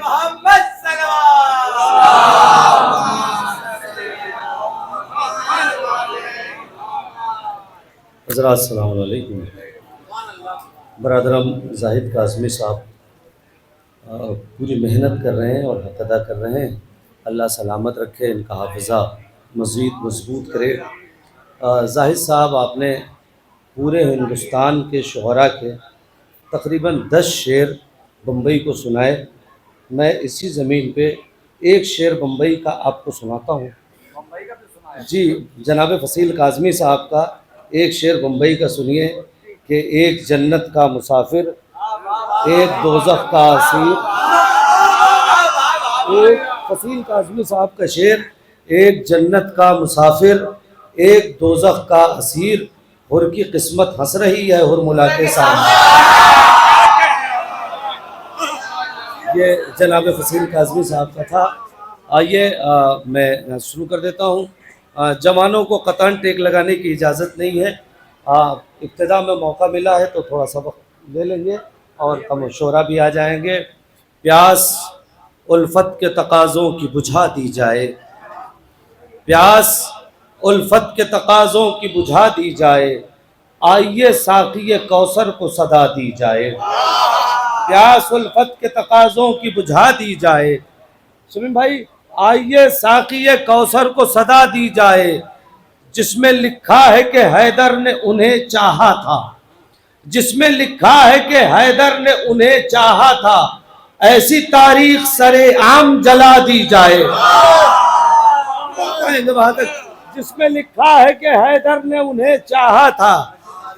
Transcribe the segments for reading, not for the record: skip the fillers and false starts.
मोहम्मद हज़रात अस्सलाम वालेकुम। बरादरम जाहिद काज़मी साहब पूरी मेहनत कर रहे हैं और हक़ अदा कर रहे हैं। अल्लाह सलामत रखे, इनका हाफ़िज़ा मज़ीद मजबूत करे। जाहिद साहब, आपने पूरे हिंदुस्तान के शुअरा के तकरीबन 10 शेर बम्बई को सुनाए। मैं इसी ज़मीन पे एक शेर बम्बई का आपको सुनाता हूँ। जी, जनाब फ़सील काज़मी साहब का एक शेर बम्बई का सुनिए कि एक जन्नत का मुसाफिर, एक दोज़ख का असीर। एक फ़सील काज़मी साहब का शेर, एक जन्नत का मुसाफिर, एक दोज़ख का असीर, हुर की किस्मत हंस रही है हुरमुला के सामने। ये जनाब फ़सील काज़मी साहब का था। आइए मैं शुरू कर देता हूँ। जवानों को कतन टेक लगाने की इजाज़त नहीं है। इब्तिदा में मौका मिला है तो थोड़ा सबक ले लेंगे और हम शोरा भी आ जाएंगे। प्यास उल्फत के तकाज़ों की बुझा दी जाए, प्यास उल्फत के तकाज़ों की बुझा दी जाए, आइए साक़ी कौसर को सदा दी जाए। प्यास उल्फत के तकाज़ों की बुझा दी जाए, सुमिन भाई, आइए साक़ी कौसर को सदा दी जाए, जिसमें लिखा है कि हैदर ने उन्हें चाहा था, जिसमें लिखा है कि हैदर ने उन्हें चाहा था, ऐसी तारीख सरे आम जला दी जाए। जिसमें लिखा है कि हैदर ने उन्हें चाहा था,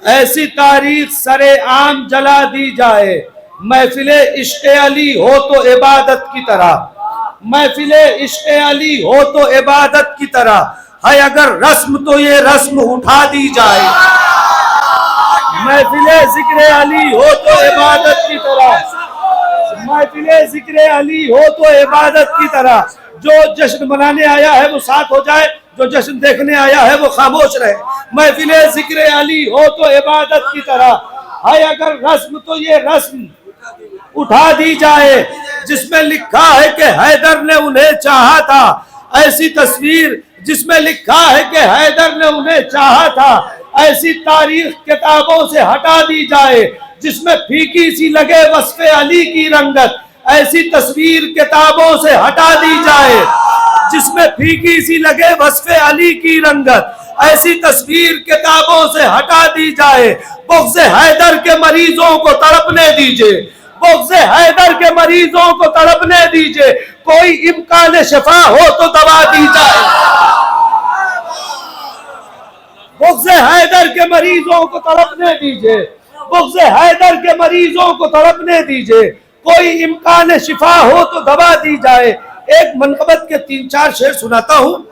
ऐसी तारीख सरे आम जला दी जाए। महफिले इश्क़ अली हो तो इबादत की तरह, महफिले इश्क़ अली हो तो इबादत की तरह है, अगर रस्म तो ये रस्म उठा दी जाए। महफिले ज़िक्र अली हो तो इबादत की तरह, महफिले ज़िक्र अली हो तो इबादत की तरह। जो जश्न मनाने आया है वो साथ हो जाए, जो जश्न देखने आया है वो खामोश रहे। महफिले ज़िक्र अली हो तो इबादत की तरह है, अगर रस्म तो ये रस्म उठा दी जाए। जिसमें लिखा है कि हैदर ने उन्हें चाहा था, ऐसी तस्वीर जिसमें लिखा है कि हैदर ने उन्हें चाहा था, ऐसी तारीख किताबों से हटा दी जाए। जिसमें फीकी सी लगे वस्फ़े अली की रंगत, ऐसी तस्वीर किताबों से हटा दी जाए। जिसमें फीकी सी लगे वस्फ़े अली की रंगत, ऐसी तस्वीर किताबों से हटा दी जाए। बुग़्ज़ हैदर के मरीजों को तड़पने दीजिए, बुग़्ज़ हैदर के मरीजों को तड़पने दीजिए, कोई इम्कान शिफा हो तो दवा दी जाए। बुग़्ज़ हैदर के मरीजों को तड़पने दीजिए, बुग़्ज़ हैदर के मरीजों को तड़पने दीजिए, कोई इम्कान शिफा हो तो दवा दी जाए। एक मनक़बत के 3-4 शेर सुनाता हूँ,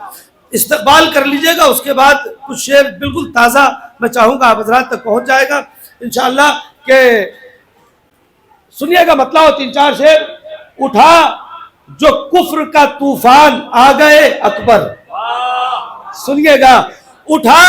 इस्तक़बाल कर लीजिएगा। उसके बाद कुछ शेर बिल्कुल ताज़ा मैं चाहूँगा आप हज़रात तक पहुँच जाएगा इंशाअल्लाह। के सुनिएगा, मतलब 3-4 शेर। उठा जो कुफ्र का तूफान आ गए अकबर, सुनिएगा। उठा,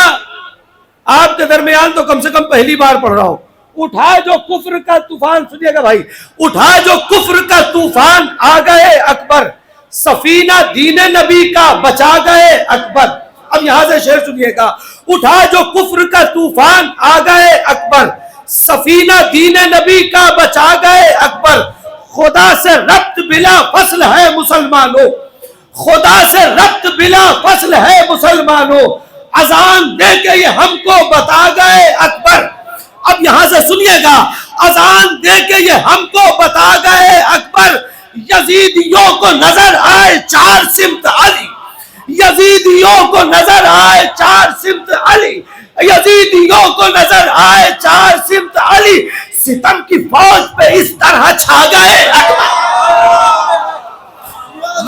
आपके दरमियान तो कम से कम पहली बार पढ़ रहा हूं। उठा जो कुफ्र का तूफान, सुनिएगा भाई। उठा जो कुफ्र का तूफान आ गए अकबर, सफीना दीने नबी का बचा गए अकबर। अब यहां से शेर सुनिएगा। उठा जो कुफ्र का तूफान आ गए अकबर, सफीना दीने नबी का बचा गए अकबर। खुदा से रब्त बिला फसल है मुसलमानों, खुदा से रब्त बिला फसल है मुसलमानों, अजान दे के ये हमको बता गए अकबर। अब यहां से सुनिएगा, अजान दे के ये हमको बता गए अकबर। यजीदियों को नजर आए 4 सिमत अली, यजीदियों को नजर आए 4 सिमत अली, यजीदियों को नजर आए 4 सिमत अली, सितम की फौज पे इस तरह छा गए अकबर।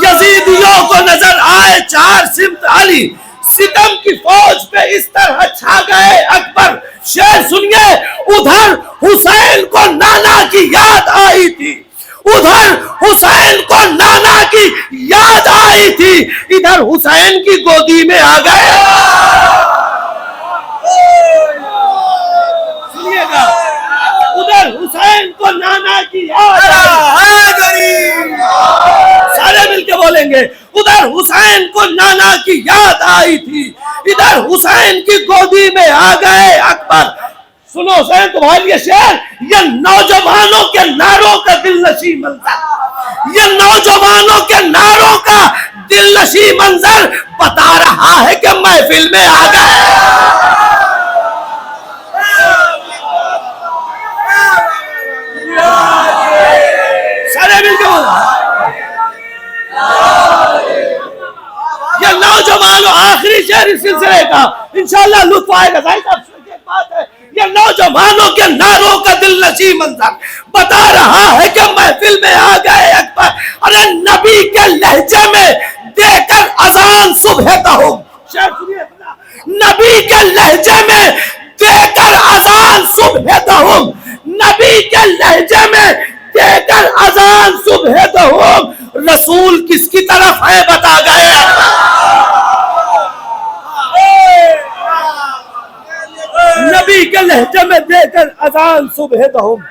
यजीदियों को नजर आए 4 सिमत अली, सितम की फौज पे इस तरह छा गए अकबर। शेर सुनिए, उधर हुसैन को नाना की याद आई थी, उधर हुसैन को नाना की याद आई थी, इधर हुसैन की गोदी में आ गए। सुनिएगा, उधर हुसैन को नाना की याद आई। जाएंगे। उधर हुसैन को नाना की याद आई थी, इधर हुसैन की गोदी में आ गए अकबर। सुनो हुसैन तुम्हारे लिए शेर, ये नौजवानों के नारों का दिलनशी मंजर, ये नौजवानों के नारों का दिलनशी मंजर बता रहा है कि महफिल में आ गए। सारे मिलकर ये नौजवानों, आखिरी शेर इस सिलसिले का, इंशाअल्लाह लुत्फ आएगा। बात है, ये नौजवानों के नारों का दिलनशी मंजर बता रहा है कि महफिल में आ गए अकबर। अरे नबी के लहजे में देकर अजान सुबह का हो, शेर सुनिए, नबी के लहजे में देकर अजान सुबह का हो, नबी के लहजे में देकर अजान सुबह का हो, रसूल किसकी तरफ है बता गए। नबी के लहजे में देकर अजान सुबह दहुम,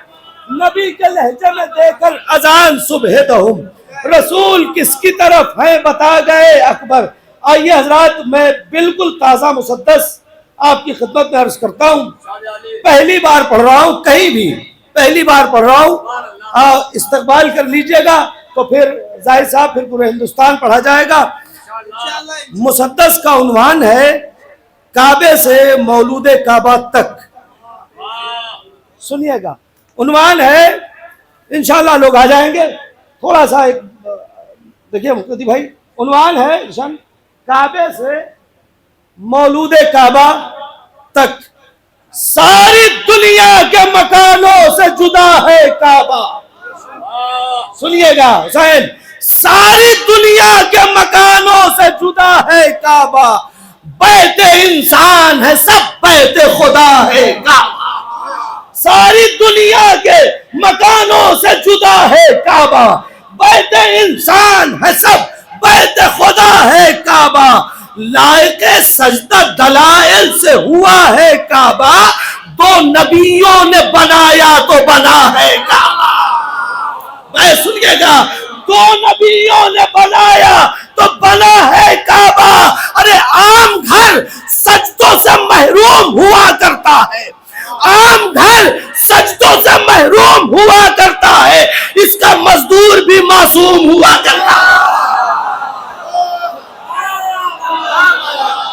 नबी के लहजे में देकर अजान सुबह दहुम, रसूल किसकी तरफ है बता गए अकबर। आइए हजरात, मैं बिल्कुल ताज़ा मुसद्दस आपकी खिदमत में अर्ज करता हूँ। पहली बार पढ़ रहा हूँ, कहीं भी पहली बार पढ़ रहा हूँ, इस्तकबाल कर लीजिएगा। तो फिर जाहिर साहब फिर पूरे हिंदुस्तान पढ़ा जाएगा। मुसद्दस का उन्वान है काबे से मौलूदे काबा तक। सुनिएगा, उन्वान है, इंशाल्लाह लोग आ जाएंगे। थोड़ा सा एक देखिए मुफ्ती भाई, उन्वान है काबे से मौलूदे काबा तक, सारी दुनिया के मकानों से जुदा है काबा। सुनिएगा हुसैन, सारी दुनिया के मकानों से जुदा है काबा, बैते इंसान है सब बैते खुदा है काबा। सारी दुनिया के मकानों से जुदा है काबा, बैते इंसान है सब बैते खुदा है काबा। लायके सजदा दलाइल से हुआ है काबा, दो नबियों ने बनाया तो बना है काबा। मैं सुनिएगा, दो नबियों ने बनाया तो बना है काबा। अरे आम घर सजदों से महरूम हुआ करता है, आम घर सजदों से महरूम हुआ करता है, इसका मजदूर भी मासूम हुआ करता है।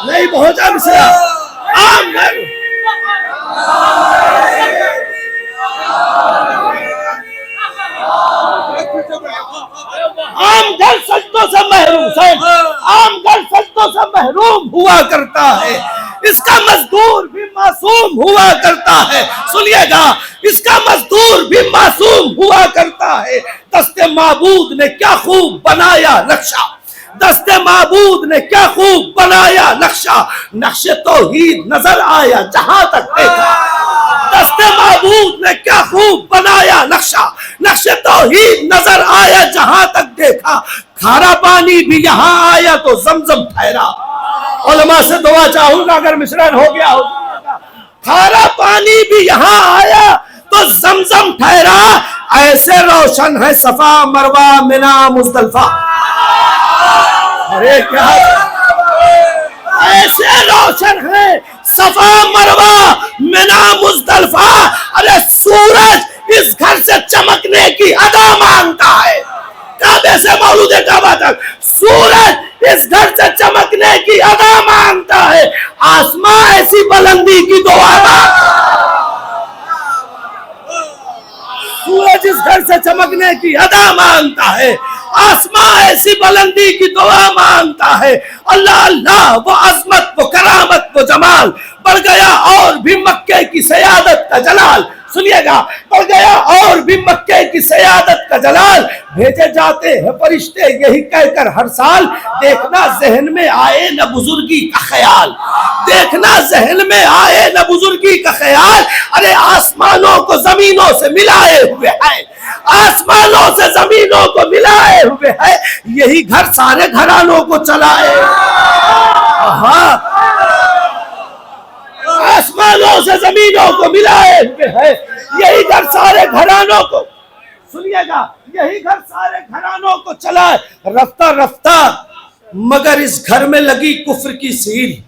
नहीं पहुंचा मिश्रा, आम घर आम घर सजदों से महरूम, आम घर सजदों से महरूम हुआ करता है, इसका मजदूर भी मासूम हुआ करता है। सुनिएगा, इसका मजदूर भी मासूम हुआ करता है। दस्ते माबूद ने क्या खूब बनाया नक्शा, दस्ते माबूद ने क्या खूब बनाया नक्शा, नक्शे तौहीद नजर आया जहां तक देखा। दस्ते माबूद ने क्या खूब बनाया नक्शा, नक्शे तौहीद नजर आया जहां तक देखा। खारा पानी भी यहाँ आया तो जमजम ठहरा। उलमा से दुआ चाहूंगा अगर मिश्रण हो गया हो। खारा पानी भी यहाँ आया तो जमजम ठहरा, ऐसे रोशन है सफा मरवा मिना मुजदलिफा। अरे क्या ऐसे रोशन है सफा मरवा मिना मुजदलिफा। अरे सूरज इस घर से चमकने की अदा मांगता है, काबे से मौलूदे काबा तक सूरज इस घर से चमकने की अदा मांगता है। आसमां ऐसी बुलंदी की दुआ सूरज इस घर से चमकने की अदा मांगता है, आसमां ऐसी बुलंदी की दुआ मांगता है। अल्लाह अल्लाह, वो अजमत वो करामत वो जमाल, बढ़ गया और भी मक्के की सयादत का जलाल। सुनिएगा, बढ़ गया और भी मक्के की सयादत का जलाल। भेजे जाते हैं फरिश्ते यही कहकर हर साल, देखना जहन में आए न बुजुर्गी का ख्याल, देखना जहन में आए न बुजुर्गी का ख्याल। अरे आसमानों को जमीनों से मिलाए हुए है, आसमानों से जमीनों को मिलाए हुए है, यही घर सारे घरानों को चलाए। आसमानों से जमीनों को मिलाए हुए है, यही घर सारे घरानों को, सुनिएगा, यही घर सारे घरानों को चलाए। रफ्ता रफ्ता मगर इस घर में लगी कुफ्र की सील।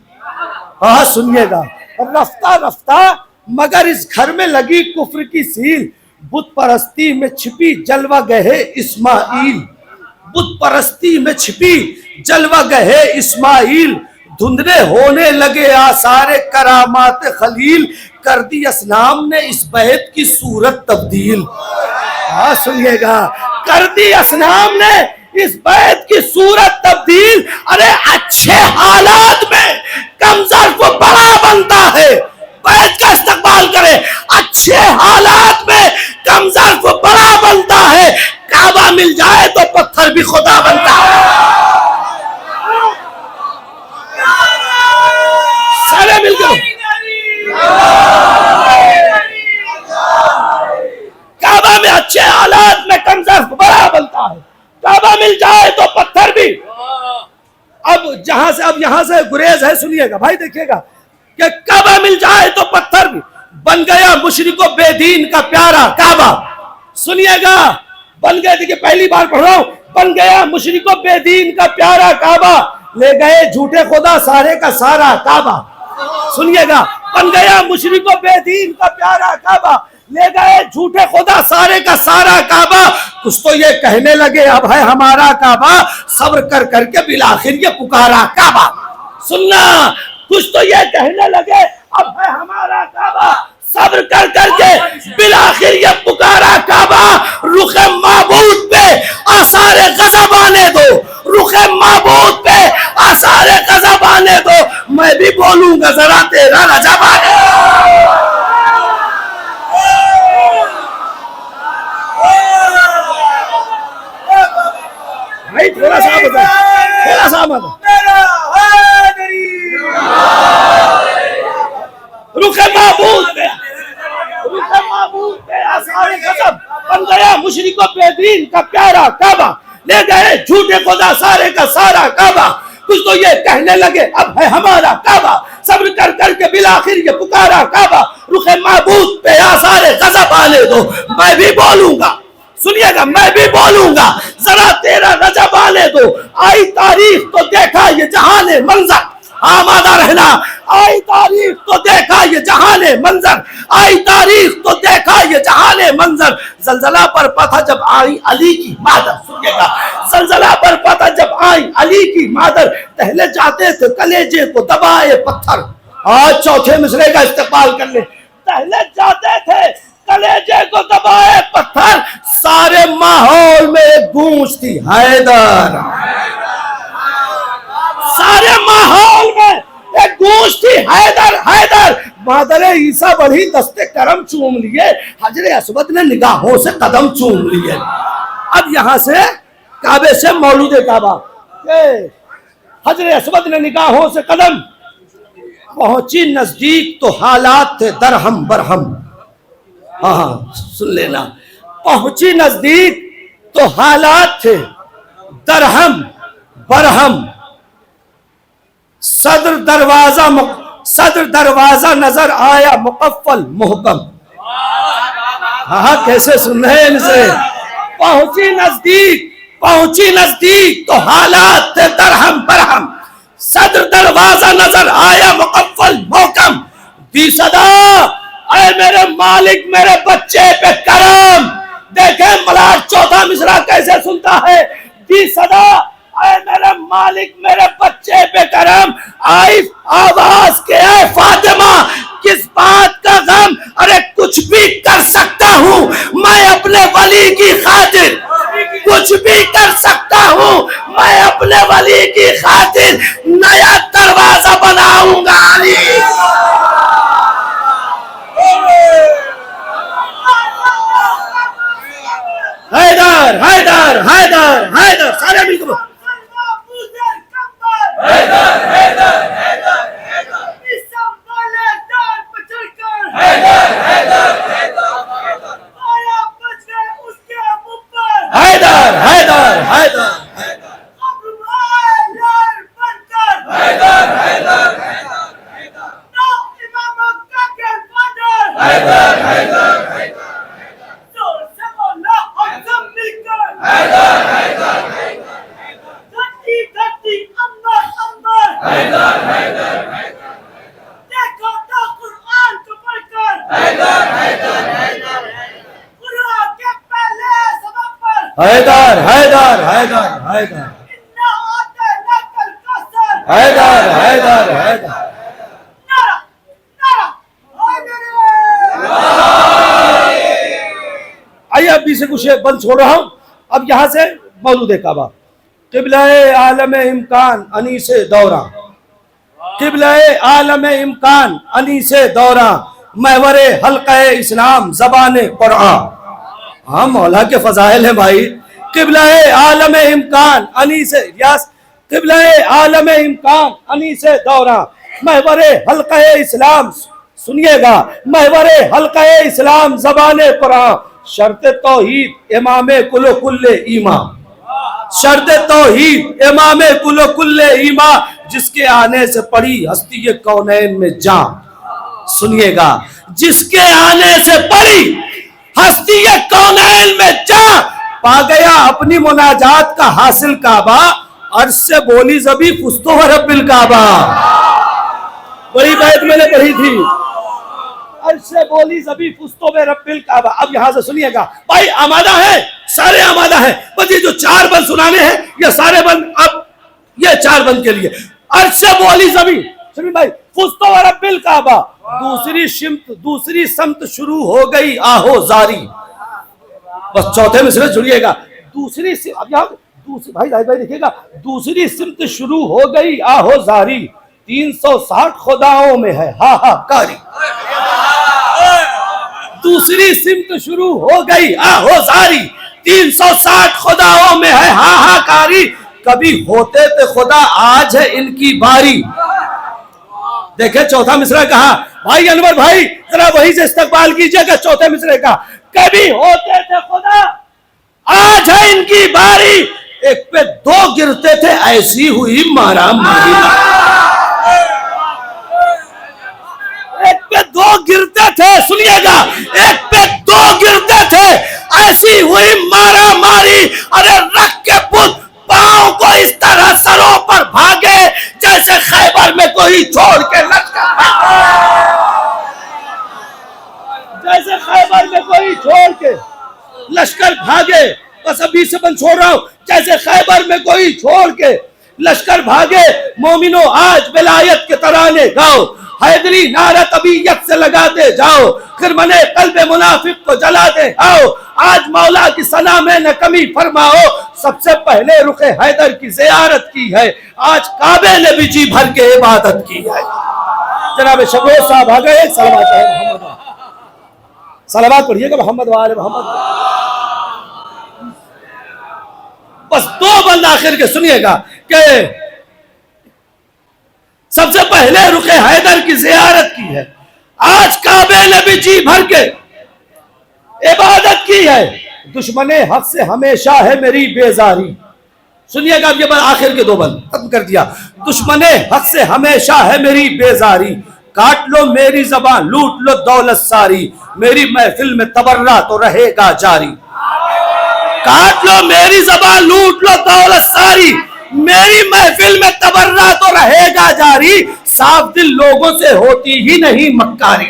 हाँ सुनिएगा, रफ्ता रफ्ता मगर इस घर में लगी कुफ्र की सील। बुत परस्ती में छिपी जलवा गए इस्माइल, बुत परस्ती में छिपी जलवा गए इस्माइल। धुंधले होने लगे आसारे करामात खलील, कर दी असनाम ने इस बैत की सूरत तब्दील। हाँ सुनिएगा, कर दी असनाम ने इस बैत की सूरत तब्दील। अरे अच्छे हालात में कमजोर को बड़ा बनता है, बैत का इस्तेमाल करे। अच्छे हालात में कमजोर को बड़ा बनता है, काबा मिल जाए तो पत्थर भी खुदा बनता है। सारे मिलकर काबा में अच्छे हालात में कमजोर को बड़ा बनता है, काबा मिल जाए तो पत्थर भी। अब यहां से गुरेज है, सुनिएगा भाई, देखिएगा कि काबा मिल जाए तो पत्थर भी। बन गया मुशरिको बेदीन का प्यारा काबा। सुनिएगा, बन गए, देखिए पहली बार पढ़ रहा हूं, बन गया मुशरिको बेदीन का प्यारा काबा, ले गए झूठे खुदा सारे का सारा काबा। सुनिएगा, बन गया मुशरिको बेदीन का प्यारा काबा, ले गए झूठे खुदा सारे का सारा काबा। कुछ तो ये कहने लगे अब है हमारा काबा, सब्र कर करके बिलाखिर ये पुकारा काबा। सुनना, कुछ तो ये कहने लगे अब है हमारा काबा, सब्र कर करके बिलाखिर ये पुकारा काबा। रुखे माबूद पे आसारे गज़ब आने दो, रुखे माबूद पे आसारे गज़ब आने दो, मैं भी बोलूंगा जरा तेरा रजब आने। भाई थोड़ा सा बता, थोड़ा सा बता। रुखे माबूद पे, रुखे माबूद पे आसारे गज़ब, बन गया मुशरिको बेदीन का प्यारा काबा, ले गए झूठे खुदा सारे का सारा काबा। कुछ तो ये कहने लगे अब है हमारा काबा, सब्र कर करके बिलाखिर ये पुकारा काबा। रुखे माबूद पे आसारे गज़ब आने दो, मैं भी बोलूंगा। सुनिएगा, मैं भी बोलूंगा जरा तेरा रजब आने दो। आई तारीख तो देखा ये जहाने मंजर, आमादा रहना। आई तारीख तो देखा ये जहाने मंजर, आई तारीख तो देखा ये जहाने मंजर। जलजला पर पता जब आई अली की मादर। सुनिएगा, जलजला पर पता जब आई अली की मादर, टहले जाते थे कलेजे को दबाए पत्थर। आज चौथे मिसरे का इस्तेमाल कर ले। टहले जाते थे कलेजे को दबाए पत्थर, सारे माहौल में एक गूंज थी हैदर। सारे माहौल में एक गूंज थी हैदर हैदर। मादर ईसा बढ़ी दस्ते करम चूम लिए, हजरे अस्वद ने निगाहों से कदम चूम लिए। अब यहां से काबे से मौलूद काबा, हजरे अस्वद ने निगाहों से कदम। पहुंची नजदीक तो हालात थे दरहम बरहम। हाँ सुन लेना, पहुंची नजदीक तो हालात थे दरहम बरहम। सदर दरवाजा नजर आया मुकफ्फल मुहकम। हाँ कैसे सुन रहे हैं इनसे। पहुंची नजदीक तो हालात थे दरहम बरहम। सदर दरवाजा नजर आया मुकफ्फल मुहकम। दी सदा ऐ मेरे मालिक मेरे बच्चे पे करम। देखे मलार चौथा मिसरा कैसे सुनता है। दी सदा ऐ मेरे मालिक मेरे बच्चे पे करम। आई आवाज के ऐ फातिमा किस बात का गम। अरे कुछ भी कर सकता हूँ मैं अपने वली की खातिर, कुछ भी कर सकता हूँ मैं अपने वली की खातिर। नया दरवाजा बनाऊंगा अली। हैदर हैदर हैदर हैदर, सारे मिलकर हैदर हैदर हैदर हैदर, हैदर हैदर हैदर, हैदर हैदर हैदर। हैदर हैदर हैदर हैदर हैदर हैदर। आइए अब बीच से कुछ बंद छोड़ रहा हूं। अब यहां से मौलूद काबा, क़िबला-ए आलम इम्कान अनीसे दौरा, क़िबला-ए आलम इम्कान अनीसे दौरा, महवरे हल्क़े इस्लाम ज़बाने कुरान। हाँ मौला के फजाइल है भाई। क़िबला-ए आलम इम्कान अनीसे रियास, क़िबला-ए आलम इम्कान अनीसे दौरा, महवरे हल्क़े इस्लाम, सुनिएगा, महवरे हल्क़े इस्लाम ज़बाने कुरान, शर्त तौहीद इमामे कुलो कुल्ले ईमा, शर्त तौहीद इमामे कुलो कुल्ले ईमा, जिसके आने से पड़ी हस्ती ये कौनैन में जान। सुनिएगा, जिसके आने से पड़ी हस्ती ये कौनैन में जान, पा गया अपनी मुनाजात का हासिल काबा, अर्श से बोली ज़बी फुस्तो रब्बिल काबा। वही बात मैंने पढ़ी थी, अर्श से बोली ज़बी फुस्तो में रब्बिल काबा। अब यहां से सुनिएगा भाई, आमादा है, सारे आमादा है, बस ये जो 4 बंद सुनाने हैं ये सारे बंद, अब ये 4 बंद के लिए अर्श से बोली ज़बी, सुनिए भाई, फुस्तो रब्बिल काबा। दूसरी समत शुरू हो गई आहो जारी, बस चौथे मिसरे जुड़िएगा। दूसरी अब यहाँ दूसरी भाई भाई देखिएगा, दूसरी सिमत शुरू हो गई आहो जारी, 360 खुदाओं में है हाहाकारी। दूसरी सिमत शुरू हो गई आहो जारी, 360 खुदाओं में है हाहाकारी, कभी होते थे खुदा आज है इनकी बारी। देखे चौथा मिसरा कहा, भाई अनवर भाई जरा वही से इस्तकबाल कीजिएगा चौथे मिसरे का, कभी होते थे खुदा आज है इनकी बारी, एक पे 2 गिरते थे ऐसी हुई मारा मारी। एक पे 2 गिरते थे, सुनिएगा, एक पे 2 गिरते थे ऐसी हुई मारा मारी। अरे रख के पुत पांव को इस तरह सरों पर भागे जैसे खैबर में कोई छोड़ के लश्कर, जैसे खैबर में कोई छोड़ के लश्कर भागे। बस अभी से बंद छोड़ रहा हूं, जैसे खैबर में कोई छोड़ के लश्कर भागे। मोमिनो आज विलायत के तराने गाओ, हैदरी नारा तबीयत से लगाते जाओ, फिर मने कल्बे मुनाफिक को जलाते आओ। आज मौला की सना में न कमी फरमाओ, सबसे पहले रुखे हैदर की जियारत की है, आज काबे ने भी जी भर के इबादत की है। जनाब शबरोज साहब आ गए, सलावत पढ़िएगा मोहम्मद वाले मोहम्मद। बस 2 बंद आखिर के सुनिएगा कि सबसे पहले रुखे हैदर की जियारत की है, आज काबे ने भी जी भर के इबादत की है, दुश्मने हक से हमेशा है मेरी बेजारी। सुनिएगा, अब ये आखिर के 2 बंद खत्म कर दिया। दुश्मने हक से हमेशा है मेरी बेजारी, काट लो मेरी ज़बान लूट लो दौलत सारी, मेरी महफिल में तबर्रा तो रहेगा जारी। काट लो मेरी ज़बान लूट लो दौलत सारी, मेरी महफिल में तबर्रा तो रहेगा जारी, साफ दिल लोगों से होती ही नहीं मक्कारी।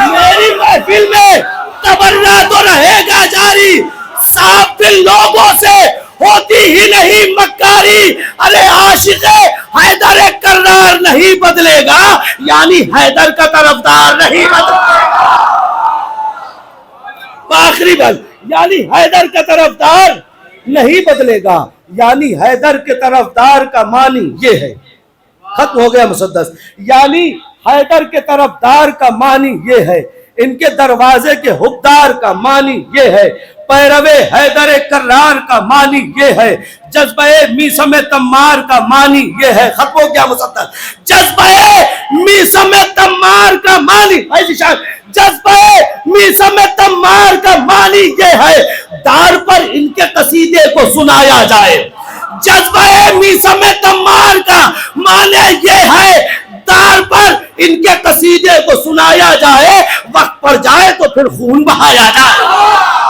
मेरी महफिल में तबर्रा तो रहेगा जारी, साफ दिल लोगों से होती ही नहीं मक्कारी। अरे आशिक़े हैदर कर्रार नहीं बदलेगा, यानी हैदर का तरफदार नहीं बदलेगा। आखिरी बात, यानी हैदर का तरफदार नहीं बदलेगा, यानी हैदर के तरफदार का मानी ये है। खत्म हो गया मुसद्दस। यानी हैदर के तरफदार का मानी ये है, इनके दरवाजे के हुक्मदार का मानी ये है, पैरवे हैदर कर्रार का मानी ये है, जज्बे मीसम तम्मार का मानी ये है। खत्म हो गया मुसद्दस। जज्बे मीसम तम्मार का मानी, जज्बे मीसम तम्मार का मानी ये है, दार पर इनके कसीदे को सुनाया जाए। जज्बे मीसम तम्मार का माने ये है, दार पर इनके कसीदे को सुनाया जाए, वक्त पर जाए तो फिर खून बहाया जाए।